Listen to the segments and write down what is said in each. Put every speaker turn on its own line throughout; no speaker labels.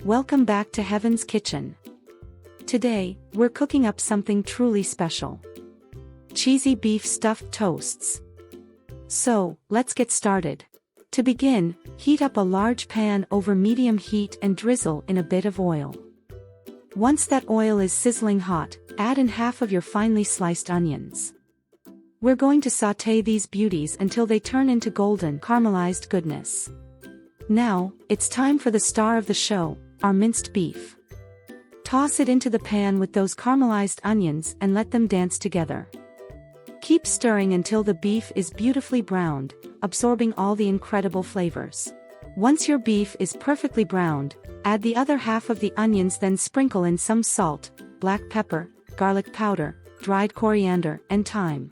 Welcome back to Heaven's Kitchen. Today, we're cooking up something truly special. Cheesy beef stuffed toasts. So, let's get started. To begin, heat up a large pan over medium heat and drizzle in a bit of oil. Once that oil is sizzling hot, add in half of your finely sliced onions. We're going to sauté these beauties until they turn into golden, caramelized goodness. Now, it's time for the star of the show, our minced beef. Toss it into the pan with those caramelized onions and let them dance together. Keep stirring until the beef is beautifully browned, absorbing all the incredible flavors. Once your beef is perfectly browned, add the other half of the onions, then sprinkle in some salt, black pepper, garlic powder, dried coriander, and thyme.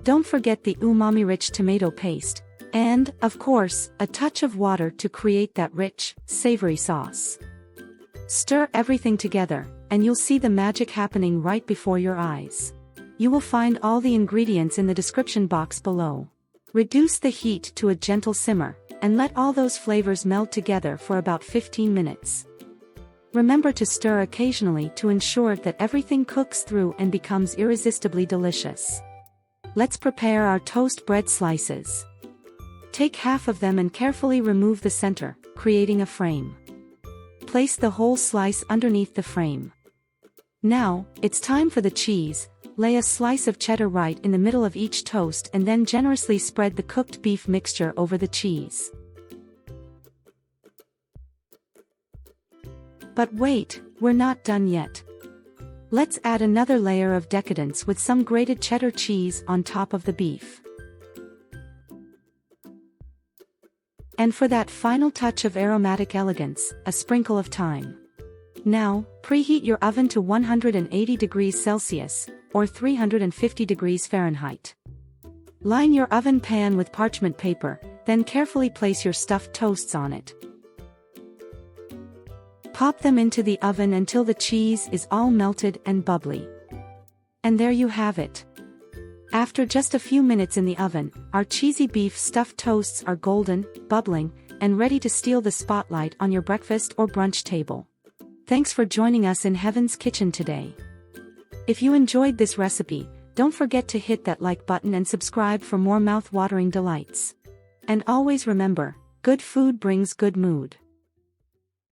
Don't forget the umami-rich tomato paste, and, of course, a touch of water to create that rich, savory sauce. Stir everything together, and you'll see the magic happening right before your eyes. You will find all the ingredients in the description box below. Reduce the heat to a gentle simmer, and let all those flavors meld together for about 15 minutes. Remember to stir occasionally to ensure that everything cooks through and becomes irresistibly delicious. Let's prepare our toast bread slices. Take half of them and carefully remove the center, creating a frame. Place the whole slice underneath the frame. Now, it's time for the cheese. Lay a slice of cheddar right in the middle of each toast and then generously spread the cooked beef mixture over the cheese. But wait, we're not done yet. Let's add another layer of decadence with some grated cheddar cheese on top of the beef. And for that final touch of aromatic elegance, a sprinkle of thyme. Now, preheat your oven to 180 degrees Celsius, or 350 degrees Fahrenheit. Line your oven pan with parchment paper, then carefully place your stuffed toasts on it. Pop them into the oven until the cheese is all melted and bubbly. And there you have it. After just a few minutes in the oven, our cheesy beef stuffed toasts are golden, bubbling, and ready to steal the spotlight on your breakfast or brunch table. Thanks for joining us in Heaven's Kitchen today. If you enjoyed this recipe, don't forget to hit that like button and subscribe for more mouth-watering delights. And always remember, good food brings good mood.